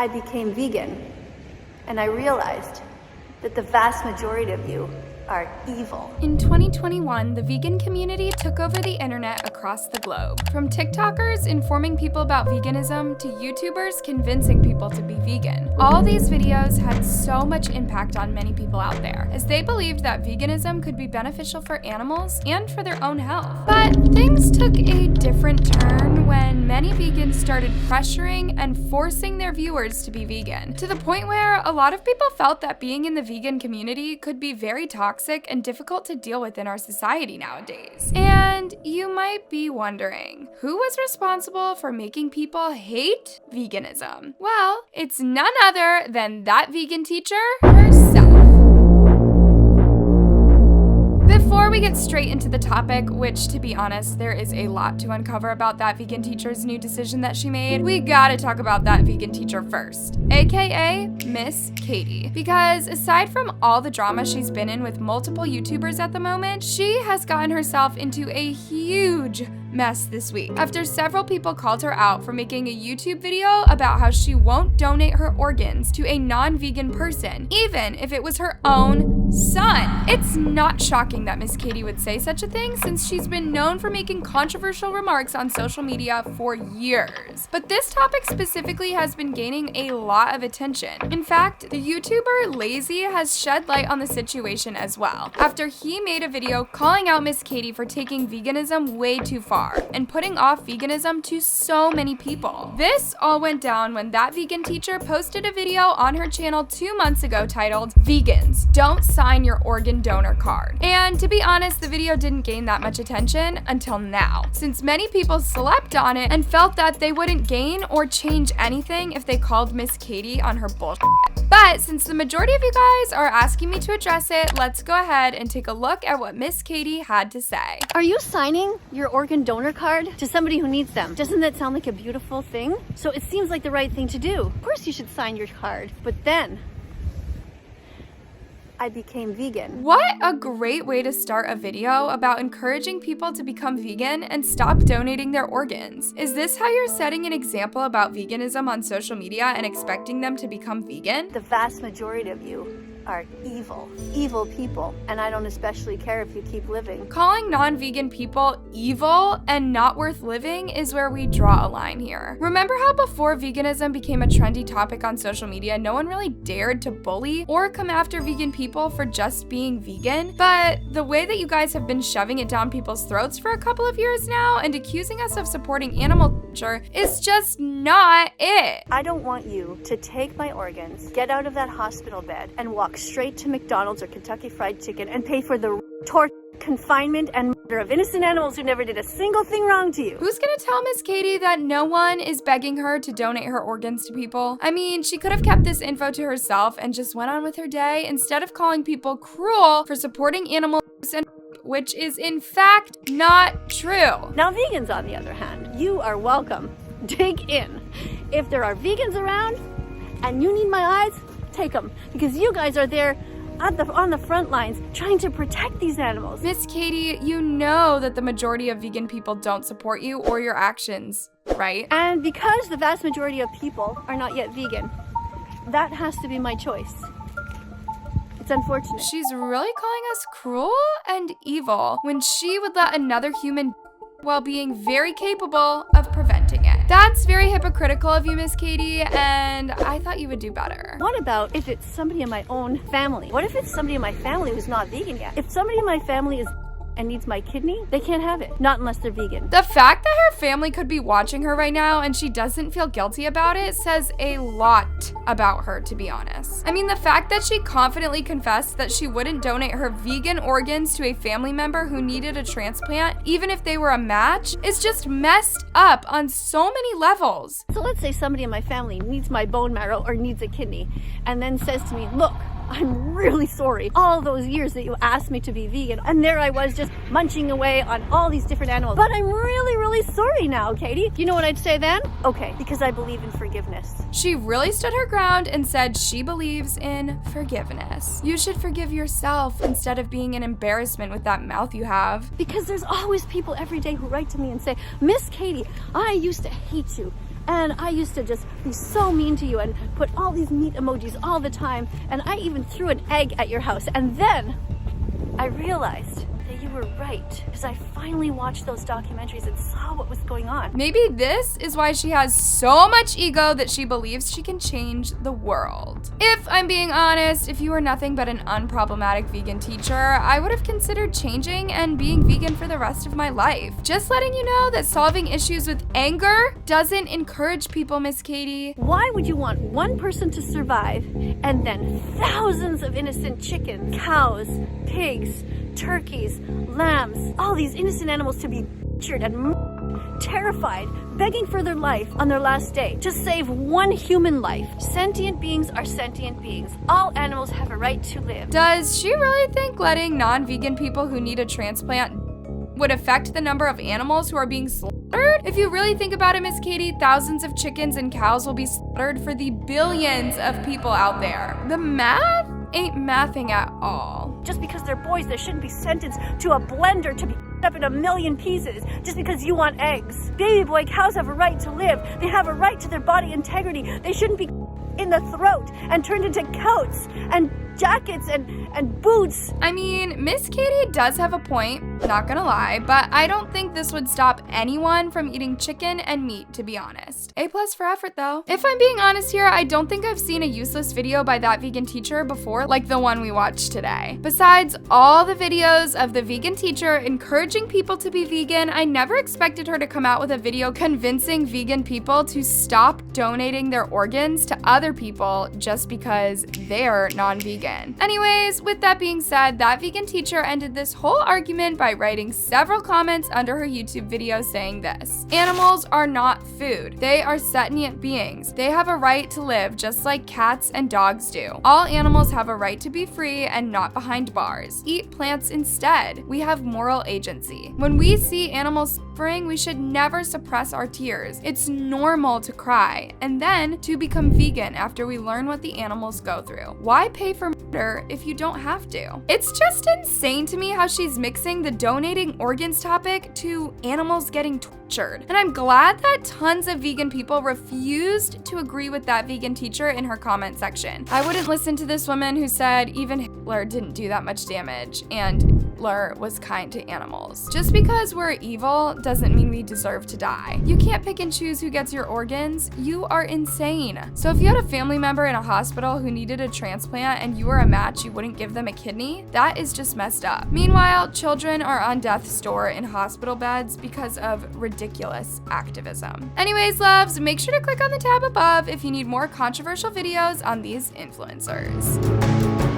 I became vegan, and I realized that the vast majority of you are evil. In 2021, the vegan community took over the internet across the globe. From TikTokers informing people about veganism to YouTubers convincing people to be vegan. All these videos had so much impact on many people out there, as they believed that veganism could be beneficial for animals and for their own health. But things took a different turn when many vegans started pressuring and forcing their viewers to be vegan, to the point where a lot of people felt that being in the vegan community could be very toxic and difficult to deal with in our society nowadays. And you might be wondering, who was responsible for making people hate veganism? Well, it's none other than that vegan teacher herself. Before we get straight into the topic, which to be honest, there is a lot to uncover about that vegan teacher's new decision that she made, we gotta talk about that vegan teacher first, aka Miss Katie. Because aside from all the drama she's been in with multiple YouTubers at the moment, she has gotten herself into a huge mess this week after several people called her out for making a YouTube video about how she won't donate her organs to a non-vegan person, even if it was her own son. It's not shocking that Miss Katie would say such a thing, since she's been known for making controversial remarks on social media for years. But this topic specifically has been gaining a lot of attention. In fact, the YouTuber Lazy has shed light on the situation as well, after he made a video calling out Miss Katie for taking veganism way too far and putting off veganism to so many people. This all went down when that vegan teacher posted a video on her channel 2 months ago titled, "Vegans, don't sign your organ donor card." And to be honest, the video didn't gain that much attention until now, since many people slept on it and felt that they wouldn't gain or change anything if they called Miss Katie on her bullshit. But since the majority of you guys are asking me to address it, let's go ahead and take a look at what Miss Katie had to say. Are you signing your organ donor card to somebody who needs them? Doesn't that sound like a beautiful thing? So it seems like the right thing to do. Of course you should sign your card. But then I became vegan. What a great way to start a video about encouraging people to become vegan and stop donating their organs. Is this how you're setting an example about veganism on social media and expecting them to become vegan? The vast majority of you are evil people, and I don't especially care if you keep living. Calling non-vegan people evil and not worth living is where we draw a line here. Remember how before veganism became a trendy topic on social media, no one really dared to bully or come after vegan people for just being vegan? But the way that you guys have been shoving it down people's throats for a couple of years now and accusing us of supporting animal culture is just not it. I don't want you to take my organs, get out of that hospital bed, and walk straight to McDonald's or Kentucky Fried Chicken and pay for the torture, confinement, and murder of innocent animals who never did a single thing wrong to you. Who's gonna tell Miss Katie that no one is begging her to donate her organs to people? I mean, she could have kept this info to herself and just went on with her day instead of calling people cruel for supporting animals, and which is in fact not true. Now vegans, on the other hand, you are welcome. Dig in. If there are vegans around and you need my eyes, take them, because you guys are there on the front lines trying to protect these animals. Miss Katie, you know that the majority of vegan people don't support you or your actions, right? And because the vast majority of people are not yet vegan, that has to be my choice. It's unfortunate. She's really calling us cruel and evil when she would let another human while being very capable of preventing it. That's very hypocritical of you, Miss Katie, and I thought you would do better. What about if it's somebody in my own family? What if it's somebody in my family who's not vegan yet? If somebody in my family is and needs my kidney, they can't have it. Not unless they're vegan. The fact that her family could be watching her right now and she doesn't feel guilty about it says a lot about her, to be honest. I mean, the fact that she confidently confessed that she wouldn't donate her vegan organs to a family member who needed a transplant, even if they were a match, is just messed up on so many levels. So let's say somebody in my family needs my bone marrow or needs a kidney, and then says to me, look, I'm really sorry. All those years that you asked me to be vegan, and there I was just munching away on all these different animals. But I'm really, really sorry now, Katie. You know what I'd say then? Okay, because I believe in forgiveness. She really stood her ground and said she believes in forgiveness. You should forgive yourself instead of being an embarrassment with that mouth you have. Because there's always people every day who write to me and say, Miss Katie, I used to hate you. And I used to just be so mean to you and put all these meat emojis all the time. And I even threw an egg at your house. And then I realized that you were right, because I finally watched those documentaries and saw what was going on. Maybe this is why she has so much ego that she believes she can change the world. If I'm being honest, if you were nothing but an unproblematic vegan teacher, I would have considered changing and being vegan for the rest of my life. Just letting you know that solving issues with anger doesn't encourage people, Miss Katie. Why would you want one person to survive and then thousands of innocent chickens, cows, pigs, turkeys, lambs, all these innocent animals to be butchered and terrified, begging for their life on their last day to save one human life? Sentient beings are sentient beings. All animals have a right to live. Does she really think letting non-vegan people who need a transplant would affect the number of animals who are being slaughtered? If you really think about it, Miss Katie, thousands of chickens and cows will be slaughtered for the billions of people out there. The math ain't mathing at all. Just because they're boys, they shouldn't be sentenced to a blender to be up in a million pieces just because you want eggs. Baby boy cows have a right to live. They have a right to their body integrity. They shouldn't be in the throat and turned into coats and jackets and boots. I mean, Miss Katie does have a point, not gonna lie, but I don't think this would stop anyone from eating chicken and meat, to be honest. A+ for effort though. If I'm being honest here, I don't think I've seen a useless video by that vegan teacher before, like the one we watched today. Besides all the videos of the vegan teacher encouraging people to be vegan, I never expected her to come out with a video convincing vegan people to stop donating their organs to other people just because they're non-vegan. Anyways, with that being said, that vegan teacher ended this whole argument by writing several comments under her YouTube video saying this: animals are not food. They are sentient beings. They have a right to live just like cats and dogs do. All animals have a right to be free and not behind bars. Eat plants instead. We have moral agency. When we see animals suffering, we should never suppress our tears. It's normal to cry and then to become vegan after we learn what the animals go through. Why pay for murder if you don't have to? It's just insane to me how she's mixing the donating organs topic to animals getting tortured. And I'm glad that tons of vegan people refused to agree with that vegan teacher in her comment section. I wouldn't listen to this woman who said even Hitler didn't do that much damage and Hitler was kind to animals. Just because we're evil doesn't mean we deserve to die. You can't pick and choose who gets your organs. You are insane. So if you had a family member in a hospital who needed a transplant and you were a match, you wouldn't give them a kidney? That is just messed up. Meanwhile, children are on death's door in hospital beds because of ridiculous activism. Anyways, loves, make sure to click on the tab above if you need more controversial videos on these influencers.